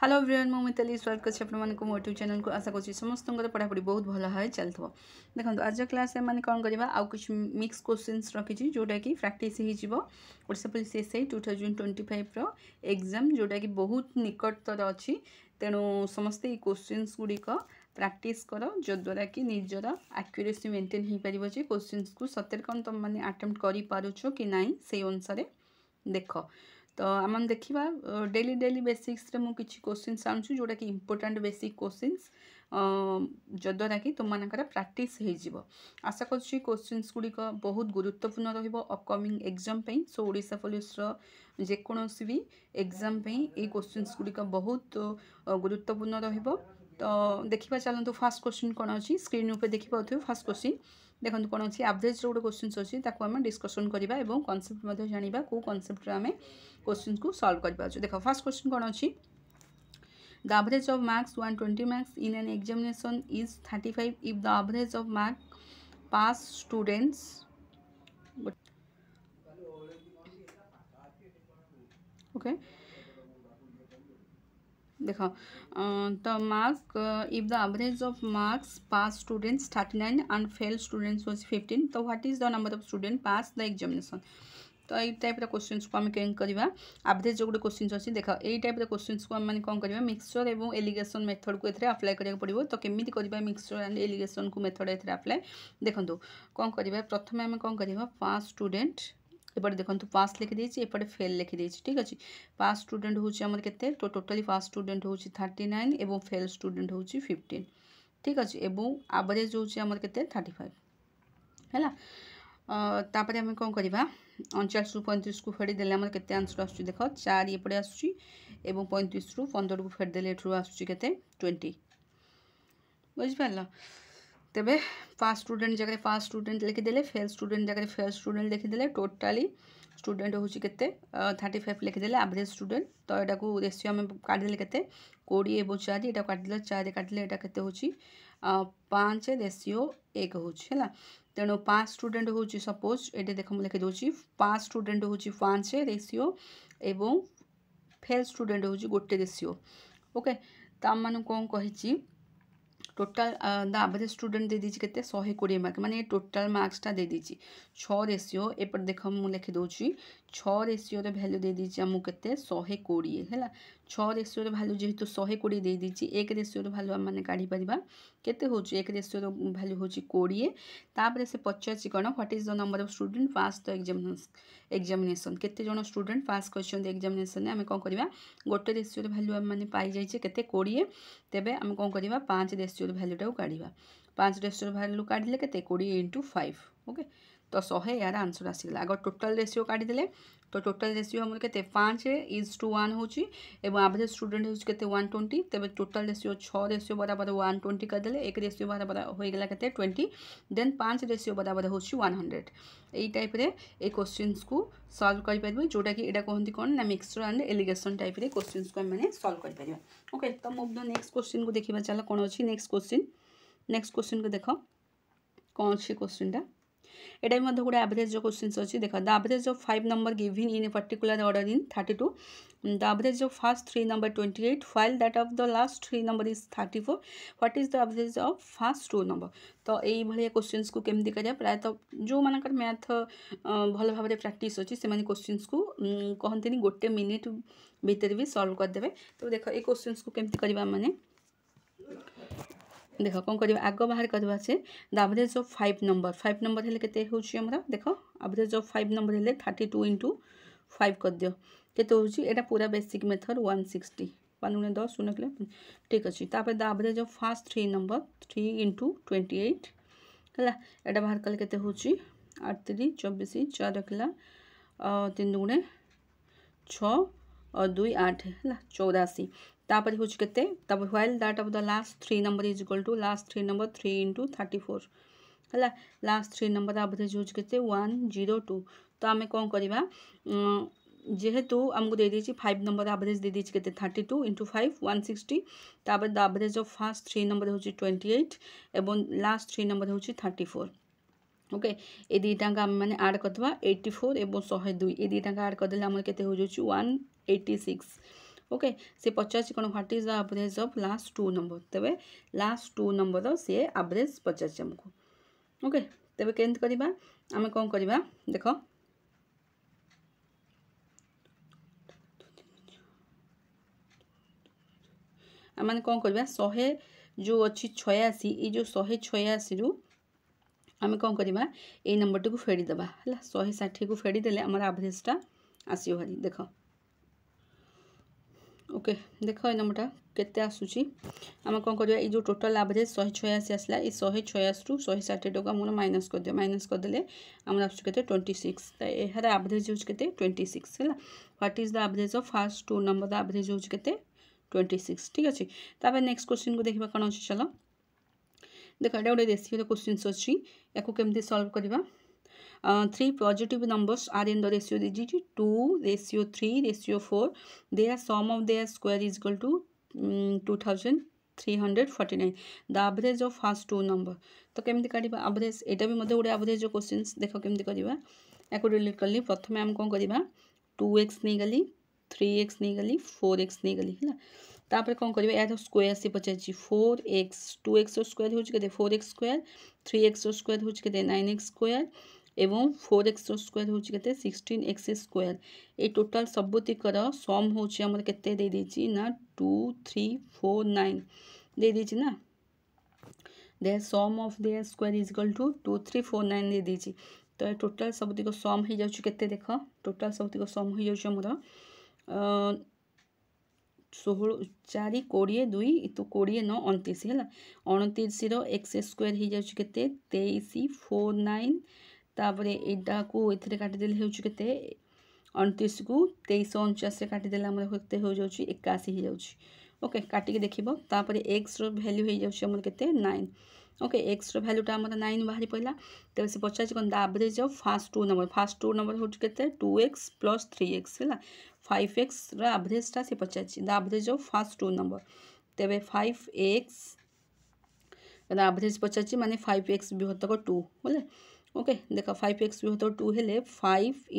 Hello everyone मु मिताली स्वागत करछि अपन मन को मो यूट्यूब चैनल को आशा करछि समस्त पढ़ा पढ़ी बहुत भल है चलथो। देखो आज क्लास में कौन करवा आउ कुछ मिक्स क्वेश्चंस रखी जोटा कि प्रैक्टिस हो ओडिशा पुलिस एसआई 2025 रो एग्जाम जोटा कि बहुत निकटतर अच्छी तेणु समस्ते क्वेश्चंस गुड़िक प्रैक्टिस कर जद्वारा कि निजर एक्यूरेसी मेंटेन हो पार क्वेश्चंस को सतर कौन तुम मैंने अटेम्प्ट कर पारुछ कि नहीं से अनुसार देख तो आम देखा डेली डेली बेसिक्स मु किछि क्वेश्चंस आनुछु जोटा कि इंपोर्टेंट बेसिक क्वेश्चंस जद्वारा कि तुम मानकर प्रैक्टिस हो आशा करुँच क्वेश्चंस गुड़िक बहुत गुरुत्वपूर्ण रहिबो अपकमिंग एग्जाम पे। सो ओडिशा पुलिस जेकोसी भी एग्जाम पे ये क्वेश्चंस गुड़िक बहुत गुरुत्वपूर्ण रहिबो। तो देखा चलते फास्ट क्वेश्चन कौन अच्छी स्क्रीन उपर देखिए फास्ट क्वेश्चन देखो कौन अच्छी एवरेज गोटे क्वेश्चन अच्छी आम डिस्कसन करवा और कनसेप्ट जाना कौ कनसेप्ट आम क्वेश्चन को सॉल्व कर पार्छ। देखो फर्स्ट क्वेश्चन कौन अच्छी the average of marks 120 marks in an examination is 35 if the average of mark pass students okay देखो the mark if the average of marks pass students 39 and fail students was 15 तो what is the number of student pass the examination। तो ये type question को आम कौन करवा average जो गोटे क्वेश्चन अच्छी देख ये टाइप क्वेश्चन को आम कौन करवा मिक्सचर और एलिगेशन मेथड को ये अप्लाई करा पड़ो। तो केमी करवा मिक्सचर एंड एलिगेशन को मेथड ये अप्लाई देखो कौन करवा प्रथम आम कौन करवा पास स्टूडेंट एपटे देखो पास लिखिदे एपटे फेल लिखिदे ठीक अच्छे पास स्टूडेंट हूँ केते तो टोटाली पास स्टूडेंट हूँ 39 एवं फेल स्टूडेंट हूँ 15 ठीक अच्छे एवं एवरेज हूँ केते 35 है। तापर आम कौन करवा 39 रु 35 को फेड़देले आम के आंसर आस देख 4 एपटे आस 35 रु 15 को फेड़देले आसुचे 20 बुझिपार तेबे पास स्टूडेंट जगह पास स्टूडेंट लिखिदेले फेल स्टूडेंट जगह फेल स्टूडेंट लिखिदेले टोटाली स्टूडेंट हूँ के 35 लिखिदेले एवरेज स्टूडेंट। तो यहाँ को रेसियो आम काटिदेले के 20 और 4 यहाँ काटिदेले 4 काटिले यहाँ के हूँ 5 रेसियो 1 हूँ है। तेणु 5 स्टूडेंट हूँ सपोज ये देख मुझे लिखिदे 5 स्टूडेंट हूँ 5 रेसियो एवं फेल स्टूडेंट हूँ गोटे रेसियो ओके। तो आम मान कौन कही total the average student they दीजिए केते 120 मार्क माने टोटाल मार्क्सटा दे दीजिए 6 रेसियो एपट देख मु लिखि दोची 6 रेसियो रे वैल्यू दे दीजिए हमु केते 120 हैला 6 रेसियो रे वैल्यू जेहेतु 120 दे दीजिए 1 रेसियो रे वैल्यू हम माने काढी परिबा केते होची 1 रेसियो रे वैल्यू होची 20 तापर से पचासी कोन what is the number of student pass the examination केते जण स्टूडेंट पास करछन एग्जामिनेशन हम कोन करबा गोटे रेसियो रे वैल्यू हम माने पाई जाइछे केते 20 तेबे हम कोन करबा 5 रेसियो रे वैल्यू टाको काढिबा 5 रेसियो रे वैल्यू काढिले केते 20 * 5 ओके। तो 100 यार आंसर आसीगला अगर टोटल रेसियो काढिदेले तो टोटल रेसियो हमर केते 5:1 होची एवं एवरेज स्टूडेंट होची केते 120 तबे टोटल रेसियो 6 रेसियो बराबर 120 कर देले 1 रेसियो बराबर हो गेला केते 20 देन 5 रेसियो बराबर होची 100 एई टाइप रे ए क्वेश्चंस को सॉल्व कर परबे जोटा कि एटा कहंती कोन ना मिक्सचर एंड एलिगेशन टाइप रे क्वेश्चंस को हम सॉल्व कर परबे ओके। तो मूव द नेक्स्ट क्वेश्चन को देखिबा चला कोन अछि नेक्स्ट क्वेश्चन को देखो कौन अच्छी क्वेश्चन एटा भी गोटे एवरेज जो क्वेश्चन अच्छी देख the average of 5 number given in a particular order in 32 the average of first 3 number 28 while that of the last 3 number is 34 what is the average of first 2 number। तो यही भाई questions को केमती करिया प्रायतः जो मानकर मैथ भल भाव प्रैक्टिस अच्छी से क्वेश्चंस को कहते गोटे मिनिट भितर भी सॉल्व करदे। तो देख ये क्वेश्चंस को केमती करवा माने देख कौन कर आग बाहर करवा से द एवरेज ऑफ 5 नंबर हेल्ले केते होची हमरा देख एवरेज ऑफ 5 नंबर हेल्ले 32 * 5 कर दियो केते होची एटा पूरा बेसिक मेथड 160 5 10 शून्य किलो ठीक अच्छे। तापर the average of first 3 number 3 * 28 है एटा बाहर कले केते होची 8 3 24 4 रखला 3 दुणे 6 और 2 8 है 84 तापर हूँ केते तब while that of the last 3 number is equal to last 3 number 3 * 34 है लास्ट 3 नंबर एवरेज हूँ केते 102। तो आम कौन करवा जेहेतु आमको दे दीजिए 5 नंबर एवरेज दे दीजिए केते 32 * 5 160 तापर the average of first 3 number हूँ 28 एवं लास्ट 3 नंबर हूँ 34 ओके। ये दुईटाक आम मैंने आड करदे 84 और 102 ये दुईटाक आड करदे आम के हो 186 ओके से पचार कौन what is the average of last 2 number तेरे लास्ट 2 नंबर सी एवरेज पचार आमको ओके तेरे केमती करवा आम कौन करवा देख आम कौन करवा 100 जो अच्छी 86 ये जो 186 रु आम कौन करवा ये नंबर टी को फेरीदे है 160 को फेरीदे आम एवरेजटा आसो भारी देख ओके देख ये नंबरटा केते आसूची आम कौन करवा ये जो टोटल एवरेज 186 आसला ये 186 रु 160 टका मोर माइनस कर दियो माइनस करदे आम आस 26 तो यार एवरेज हो 26 है what is the average of first 2 number the average हो 26 ठीक अच्छे तापर नेक्स्ट क्वेश्चन को देखा कौन अच्छे चलो देख ये गोटे रेशियो क्वेश्चन अच्छी या केमती सॉल्व करवा 3 positive numbers are in the ratio digit 2:3:4 their sum of their square is equal to 2349 the average of first 2 number तो केमती काढ़ा एवरेज यहाँ भी गोटे एवरेज क्वेश्चन देख केमती करवा या डिलीट कली प्रथम आम कौन करवा 2x नहीं गली 3x नहीं गली 4x नहीं गली है तापर कौन करवा यार स्क्वायर से पचार 4x 2x स्क्वायर हो 4x स्क्वायर 3x स्क्वायर हो 9x स्क्वायर एवं 4x स्क्वायर हो 16x स्क्वायर ये टोटाल सबुतिकर सम होमर के ना 2349 दे दीची ना their sum of their square is equal to 2349 दे दीची तो टोटाल सबुतिक सम हो जाते देख टोटाल सबुतिक सम हो जामर 16 4 20 2 तो 20 9 29 है 29 एक्स स्क्वायर हो जाए 23 49 तापर यहाँ को ये काटिदेले हो 29 को 2349 काटिदेले आम के हो जाए 81 हो जाए ओके काटिक देखो तापर एक्स रैल्यू हो जाए के 9 ओके एक्स रैल्यूटा आम 9 बाहरी पड़ा तेज से पचार कौन the average of first 2 number हो 2x + 3x है 5x एवरेजटा से पचार the average of first 2 number तेरे 5x एवरेज पचार माने 5x बृहत्तक 2 बोले ओके देख 5x बृहत्तक 2 हेले 5 ×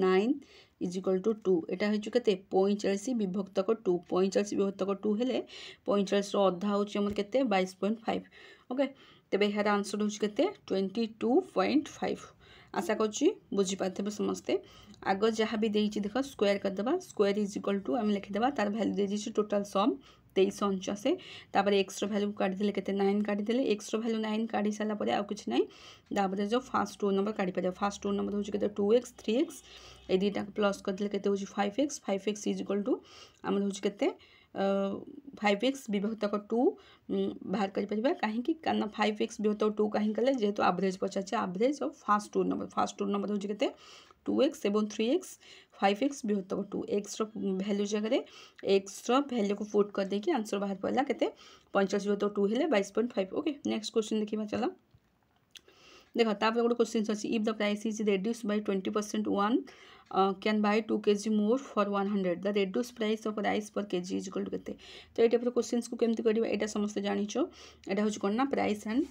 9 इज इक्वल टू 2 यहाँ हूँ के 45 विभक्तक 2 45 विभक्तक 2 हेले 45 अधा हूँ के 22.5 ओके तेरे यार आंसर हूँ के 22.5 आशा करुँची बुझीपारे समस्ते आग जहाँ भी देख स्क्वायर करदे स्क्वायर इज इक्वल टू आम लिखिदे तार भैल्यू दे दी टोटाल सम 2349 तापर एक्स भैल्यू काढ़ी के 9 काढ़ी एक्स भैल्यू 9 काढ़ी सारापर आउ कि ना the average of first 2 number काढ़ी पार फर्स्ट 2 नंबर हूँ 2x 3x ये दुटा प्लस करदे के 5x इज इक्वल टू आम हूँ के 5x विभक्तक 2 बाहर कर कहीं 5x विभक्तक 2 कहीं कले जेहेतु average Pachar average of first 2 number हूँ के 2x एवं 3x 5x विभक्तक 2 एक्स भैल्यू जगह एक्स भैल्यू को पुट कर देकी आंसर बाहर पड़ा के 45 विभक्तक 2 हेले 22.5 ओके नेक्स्ट क्वेश्चन देखा चलो देख तापर गोटे क्वेश्चन अच्छी if the price is reduce by 20% one can buy 2 kg more for 100 the reduce price of rice per kg is equal to के तो ये टाइप क्वेश्चन को केमती करवा यहाँ समस्त जानीच यहाँ हूँ कौन ना प्राइस एंड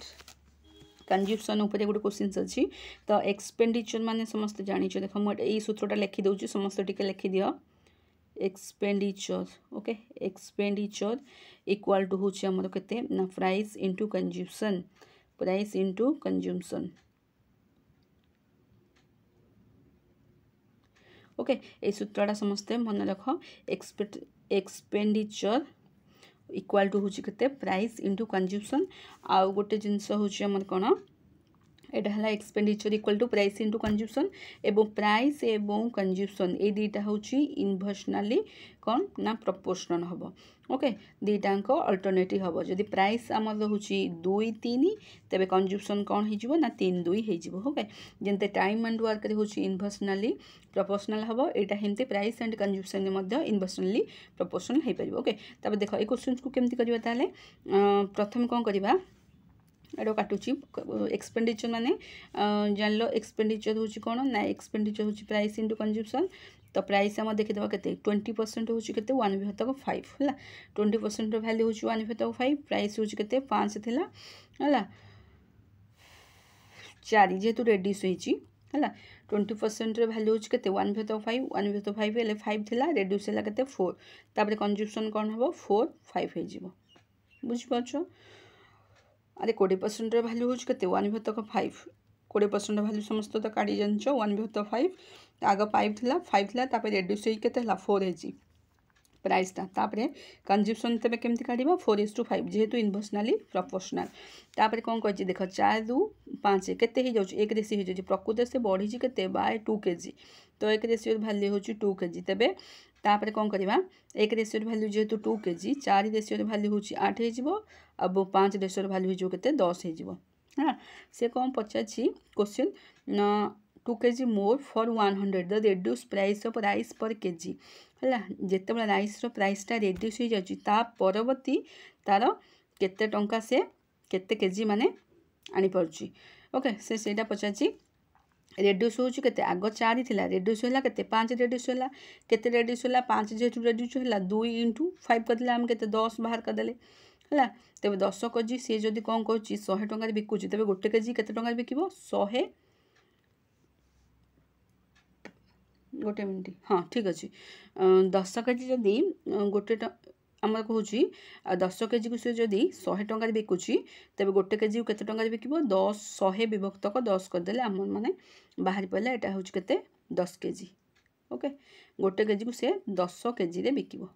कंज्यूमसन उपर गोटे क्वेश्चन अच्छी तो एक्सपेंडिचर माने समस्त जानीच देख मुझे सूत्रटा लिखिदे समस्त टिके लिखिदि expenditure okay expenditure equal to हूँ आमर के ना price into consumption price into consumption okay ये सूत्रटा समस्ते मन रख एक्सपेंडिचर इक्वल टू हूँ के प्राइस इंटू कंज्यूमसन आउ गोटे जिनस हूँ आमर कौन यहाँ है expenditure equal to price into consumption एवं प्राइस एवं कंज्यूमसन ये दुईटा हूँ इनवर्सनाली कौन ना प्रपोर्शनल हम ओके दुईटाक अल्टरनेटिव हम जदि प्राइस आमर हूँ 2 3 तेरे कंज्यूमसन कौन हो ना 3 2 हो ओके जमते टाइम एंड वर्क हूँ इनवर्सनाली प्रपोर्शनल हम यहाँ हेमती प्राइस एंड कंज्यूमसन इनवर्सनाली प्रपोर्शनल हो पार ओके तब देख ये क्वेश्चन को केमती करवा प्रथम कौन करवा एटा काटुची एक्सपेंडिचर माने जान लो एक्सपेंडिचर हूँ कौन ना एक्सपेंडिचर हूँ प्राइस इंटू कंज्यूमसन तो प्राइस आम देखीद के 20% हूँ के 1 विभक्तक 5 है 20% वैल्यू हूँ 1 विभक्तक 5 प्राइस हूँ के 5 थिला है 4 जेहेतु रेड्यूस होती है 20% भैल्यू हूँ के 1/5 1/5 हेल्ले 5 थिला रेड्यूस है के 4 तापर कंजुप्शन कौन हम 4 5 हो बुझिपार। अरे 20% भैल्यू हूँ के 1/5 20% भैल्यू समस्त तो काढ़ी जान 1/5 आग 5 थिला तापर रेड्यूस के 4 है प्राइसटा तापर कंजुप्शन तेज केमती काढ़ा 4:5 जेहेतु इनवर्सनाली प्रपोर्शनल तापर कौन कर देख 4 ରୁ 5 केते हो जाऊँ 1 रेसी हो प्रकृत से बढ़ी के बाय 2 kg तो 1 रेसी भैल्यू हूँ 2 kg तेबे तापर कौन करवा 1 रेसी भैल्यू जेहेतु 2 kg 4 रेसी भैल्यू हूँ 8 हो अब 5 रेसी भैल्यू हो 10 हो हाँ से कौन पचार question 2 kg more for 100 the reduce price of rice per kg है जिते बड़ा राइस प्राइसटा रेड्यूस हो जाता परवर्ती तार केते टंका से केते केजी माने आनी पारुची ओके से पचार रेड्यूस हो आग 4 थिला रेड्यूस है के 5 रेड्यूस है केते रेड्यूस है 5 जेहेतु रेड्यूस है 2 × 5 करदे आम के 10 बाहर करदे है तेज 10 केजी सी जदि कौन कर 100 टंकार बिकुची तेज 1 केजी केते टंकार बिकिब 100 गोटे मिनिट हाँ ठीक अच्छे 10 केजी जदि गोटे आमर कहूँ 10 केजी को सी जदि 100 टंकार बिकुची तेज 1 केजी केते टंकार बिकिब 10 100 विभक्तक 10 करदे आम मैंने बाहरी पड़ा यहाँ हूँ के 10 केजी ओके 1 केजी को सी 10 केजी बिकिब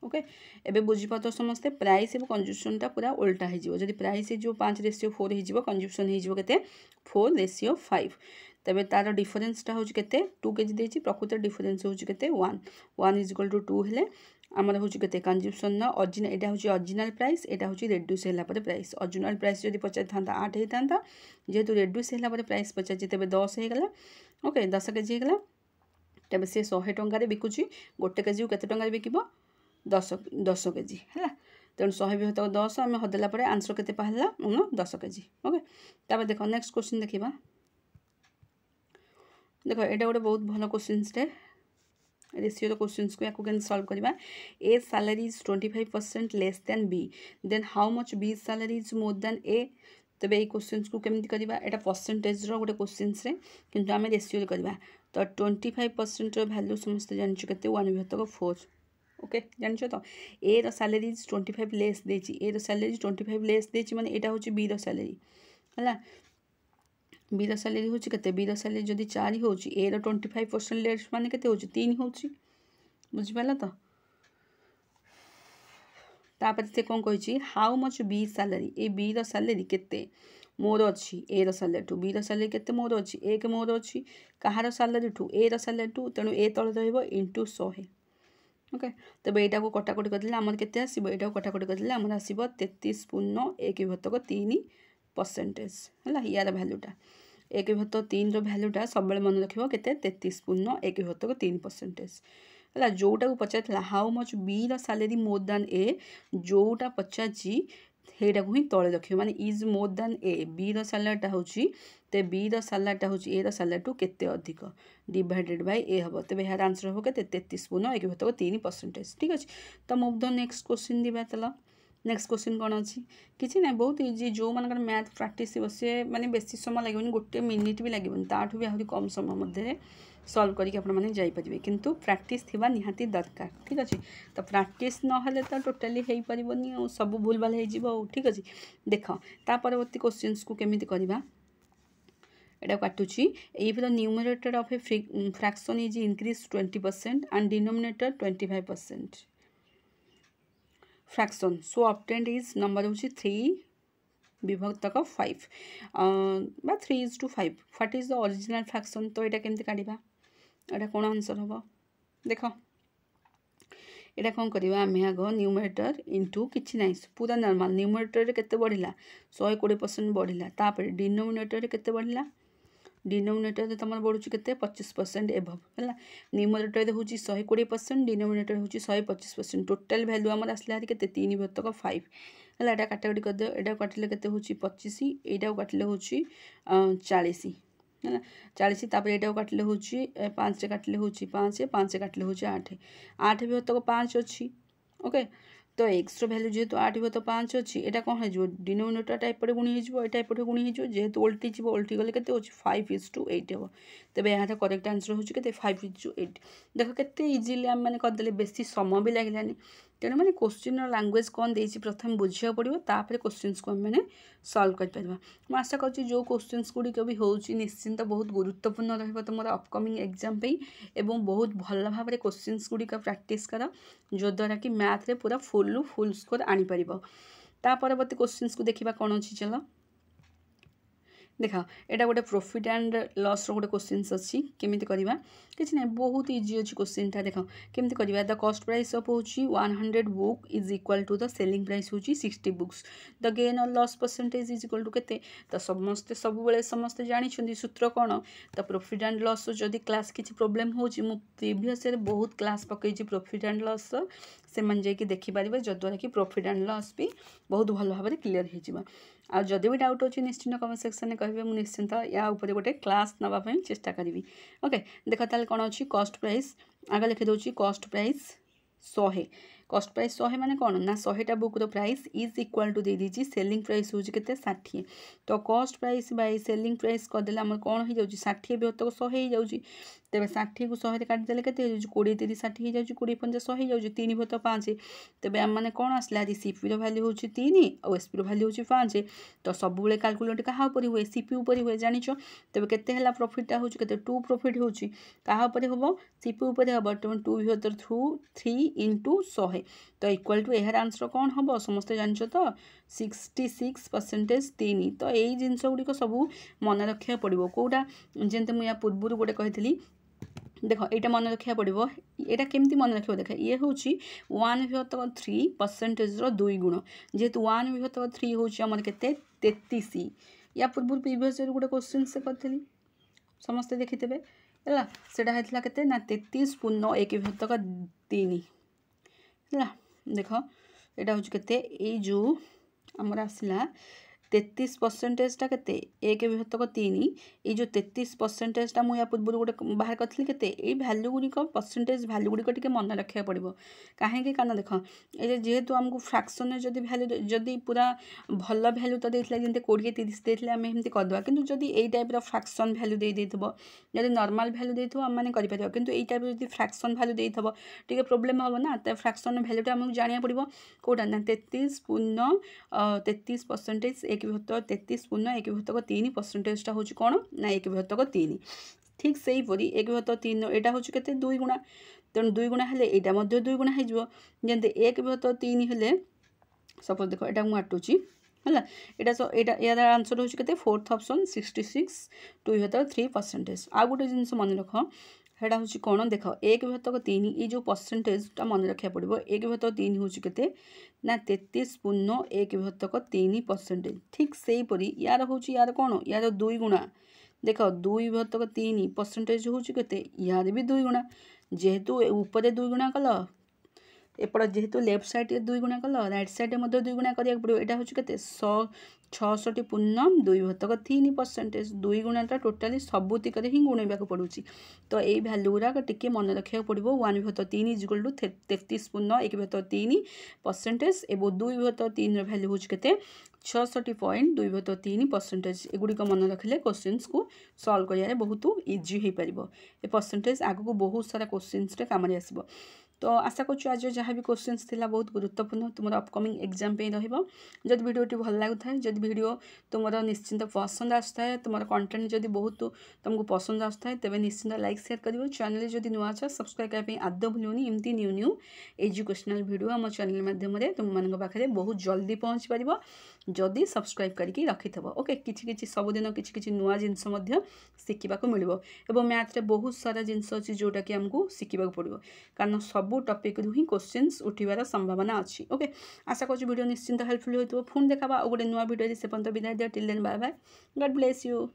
ओके एबे बुझीपार तो समस्ते प्राइस और कंजुप्शनटा पूरा उल्टा हो जब प्राइस हो 5:4 हो कंजुप्शन हो 4:5 तेज तार डिफरेन्सटा हूँ के 2 केजी देती प्रकृत डिफरेन्स हूँ के 1 = 2 हेल्ले आमर हूँ के कंजुप्शन ऑरिजिनल यहाँ हूँ ऑरिजिनल प्राइस यहाँ हूँ रेड्यूस है प्राइस ऑरिजिनल प्राइस जब पचार था 8 होता जेहेतु रेड्यूस है प्राइस पचार तेज 10 होगा ओके 10 केजी होगा तेज से 100 टंकार बिकुची 1 केजी को केते टंकार बिकिब 10 केजी है तेणु 100 विभक्त 10 आम हदेला आंसर के 10 केजी ओके तापर देख नेक्स्ट क्वेश्चन देखा देख यहाँ गोटे बहुत भल क्वेश्चन रेशियो क्वेश्चन को या सॉल्व करवा A salary is 25% less than B then how much B salary is more than A तेज ये क्वेश्चन को केमती करवा यहाँ परसेंटेज गोटे क्वेश्चन से किंतु आम रेशियो करवा तो 25% भैल्यू समस्त जानचु के 1/4 ओके जानच तो ए सैलरी इज 25 लेस देची ए सैलरी 25 लेस देची माने एटा होची बी सैलरी है बी सैलरी हूँ के बी सैलरी जदि 4 हो ए 25% लेस माने के 3 हो बुझिपारा तो तापर से कौन कही how much B salary A B salary केते मोर अच्छी A salary to B salary केते मोर अच्छी एक मोर अच्छी कहार salary to A salary to तेणु ए तले रहिबो × 100 ओके तब यहाँ को कटाकटी करदे आमर केते आसीबो एटा कटाकटी करदे आमर आसीबो 33.1% है यार भैल्यूटा 1/3 भैल्यूटा सब मन रखियो केते 33.1% है जोटा को पचार how much B salary more than A जोटा पचार ସେଇଟା ହିଁ ତଳେ ରଖିବ ମାନେ ଇଜ୍ ମୋର୍ ଦାନ୍ ଏ ବିର ସାଲାଡ଼ଟା ହେଉଛି ତ ବିର ସାଲାଡ଼ଟା ହେଉଛି ଏର ସାଲାଡ଼ଠୁ କେତେ ଅଧିକ ଡିଭାଇଡେଡ୍ ବାଇ ଏ ହେବ ତେବେ ଏହାର ଆନ୍ସର୍ ହେବ କେତେ 33.1% ଠିକ୍ ଅଛି ତ ମୁଭ୍ ଦ ନେକ୍ସଟ କ୍ୱେଶ୍ଚିନ୍ ଯିବା ଚାଲ नेक्स्ट क्वेश्चन कौन अच्छी किसी ना बहुत इजी जो मान मैथ प्रैक्टिस सी मैंने बेसी समय लगे गोटे मिनिट भी लगे ताठू भी आहरी कम समय मध्य सल्व करके जापरेंगे किंतु प्रैक्टिस थिबा निहाती दरकार ठीक अच्छे तो प्रैक्टिस नहले तो टोटाली हो पारनी सब भूल भाल हो ठीक अच्छे देख ता परवर्ती क्वेश्चंस को केमिति करबा एटा काटुची if the numerator of a fraction is increase 20% and denominator 25% fraction so obtained is number हूँ 3 विभक्तक 5 बा 3:5 what is the original fraction तो यहाँ केमती काढ़ा यहाँ कौन आंसर हम देख यहाँ कौन करवा आम आग न्यूमरेटर इंटू किसी ना पूरा नॉर्मल न्यूमरेटर केते बढ़िला 120% बढ़िला तापर डिनोमिनेटर केते बढ़िला डिनोमिनेटर तुम बढ़ुँ के 25% एभव है न्यूमरेटर हूँ 120% डिनोमिनेटर हूँ 125% टोटाल भैल्यू आम आसला के 3/5 है यहाँ काटाकटी करदे यहाँ काटिले के हूँ 25 यहाँ काटिले हूँ 40 है 40 तापर यहाँ काटिले हूँ 5 काटिले हूँ 5 काटिले हूँ 8 8 विभक्तक 5 अच्छी ओके तो एक्स भैल्यू जेहेतु 8 हो तो 5 अच्छी एटा कौन हो डिनोमिनेटर एपटे गुणी हो एटा एपटे गुणी हो जेहेतु ओल्टी जी ओल्टी गले के 5:8 हम तेज यहाँ करेक्ट आंसर हो 5:8 देख के इजिली आम मैंने करदे बेसी समय भी लगे तेणु मैंने क्वेश्चन लैंग्वेज कौन देती प्रथम बुझा पड़ो तापर क्वेश्चंस को मैंने सॉल्व कर मुझे आशा कर जो क्वेश्चंस गुड़िक भी हो निश्चिंत बहुत गुरुत्वपूर्ण रही तुम अपकमिंग एग्जाम एवं बहुत भल भाव में क्वेश्चंस गुड़िक प्रैक्टिस कर जो द्वारा कि मैथ रे पूरा फुल स्कोर आनीपर ता परवर्ती क्वेश्चंस को देखा कौन अच्छी चलो देख एटा गोटे प्रॉफिट एंड लॉस रो गोटे क्वेश्चंस अच्छी केमिति करबा किछ नै बहुत इजी अच्छी क्वेश्चन ता देख केमिति करबा द कॉस्ट प्राइस ऑफ होची 100 book is equal to the selling price होची 60 बुक्स द गेन और loss percentage is equal to केते तो समस्त सब बेले समस्त जानि छथि सूत्र कोन तो प्रॉफिट एंड लॉस जदी क्लास किछ प्रॉब्लम होची मु प्रीवियस रे बहुत क्लास पकई छी प्रॉफिट एंड लॉस से मन जे कि देखि पारिबे जद्वारा कि प्रॉफिट एंड लॉस भी बहुत भल भाव क्लियर हो जिबा आ जदि भी डाउट अच्छी निश्चिंत कमेंट सेक्शन में कहे मुझे निश्चिंत या ऊपर गोटे क्लास नापी चेष्टा करी ओके देख ताल कौन अच्छी कॉस्ट प्राइस आगे लिखिदे कॉस्ट प्राइस 100 कॉस्ट प्राइस 100 माने कौन ना 100टा book price is equal to दे दीजिए सेलिंग प्राइस हो 60 तो cost price by selling price करदेले आम कौन हो 60 बृहत्तक 100 हो जाऊँगी तेरे 60 को 100 काटिदेले के 20 30 60 हो जाऊँगी 20 5 100 हो जाऊँगी 3 बृहत्तक 5 तेरे आम मैंने कौन आसला सीपी भैल्यू हो 3 और एसपी भैल्यू हो 5 तो सब कैलकुलेट क्या हुए सीपी उपर हुए जानिच तेज के प्रॉफिटा हो 2 प्रॉफिट हो हम सीपी उपर हम 2 बृहत्तर 3 इंटू 100 तो इक्वल टू यार आंसर कौन हम समस्त जानिच तो 66% 3 तो यही जिनस गुड़िक सब मन रखा पड़ो कौटा जमी मुझे पूर्व गोटे कही देख यहाँ मन रखा पड़ो यहाँ केमती मन रख देख ये हूँ 1/3% दुई गुण जेहेतु 1/3 हूँ आमर के 33 या पूर्व प्रीवियस गोटे क्वेश्चन से करी समस्ते देखिथे है सेटा होता के 33.1/3 है देख यहाँ हूँ के जो आमर आसला 33% के 1/3 ये जो 33% मुझे पूर्व गोटे बाहर करी के भैल्यू गुड़िक परसेंटेज भैल्यू गुड़िक टे मन रखा पड़ो कहीं कारण देख ये जेहेतु आमको फ्रैक्शन जब भैल्यू जदि पूरा भल भैल्यू तो देता जमी 20 30 देते आम एमती करदे कि जब यही टाइप फ्रैक्शन भैल्यू दे जब नॉर्मल भैल्यू देते आम मैंने करें कि यही टाइप जब फ्रैक्शन भैल्यू देते टे प्रोब्लेम हम ना तो फ्रैक्शन भैल्यूटा आमको जाना पड़ो कौटा ना 33% 1/33.1/3 परसेंटेजटा हूँ कौन ना 1/3 ठीक से हीपरी 1/3 यहाँ हूँ के 2 गुणा तेणु 2 गुणा हेल्ले यहाँ 2 गुणा हो जमी 1/3 हेल्ले सपोज देख यहाँ मुझे आटुची है यार आंसर हूँ के 4th ऑप्शन 66 2/3% आ गोटे जिन मन रख हेटा हूँ कौन देख 1/3 ये जो परसेंटेजटा मन रखा पड़ो 1/3 हूँ के ना 33.1/3% ठीक से हीपरी यार हूँ यार कौन यार 2 गुणा देख 2/3 परसेंटेज हूँ के यार भी 2 गुणा जेहेतु ऊपर 2 गुणा कल एपट जेहेतु लेफ्ट साइड 2 गुणा कल राइट साइड 2 गुणा करा पड़ो यहाँ हूँ के 66.2/3% 2 गुणाटा टोटाली सबुतिक ही गुणा पड़ू तो यही भैल्यू गुराक टी मन रखा पड़ो 1/3 इज इक्वल टू 33.1/3% एवं 2/3 भैल्यू हूँ के 66.2/3% एगुड़िक मन रखिले क्वेश्चंस को सॉल्व करिया बहुत इजी हो पार ए परसेंटेज आगू बहुत सारा क्वेश्चंस काम आसो तो आशा कर आज जहाँ भी क्वेश्चंस थिला बहुत गुरुत्वपूर्ण तुम अपकमिंग एग्जाम पे जब वीडियोटी भल लगुए जब वीडियो तुम निश्चिंत पसंद आसता है तुम कंटेंट जब बहुत तुमको पसंद आसता है तेज निश्चिंत लाइक शेयर कर चैनल जब नुआ अच्छा सब्सक्राइब करने आदौ भूलुनि एमती न्यू न्यू एजुकेशनल वीडियो आम चैनल माध्यम तुम पाखे बहुत जल्दी पहुँच पार जदि सब्सक्राइब करके रखि ओके किसी सबुदिन किसी नुआ जिनस शिखा मिले और मैथ रे बहुत सारा जिनस अच्छी जोटा कि आमको शिखा पड़ो कारण सब टॉपिक रु ही क्वेश्चंस उठिबार संभावना अच्छी ओके आशा कर वीडियो निश्चिंत हेल्पफुल हो पुणी देखा और गोटे नुआ वीडियो से पर्यटन विदाय दिया till then bye bye God bless you.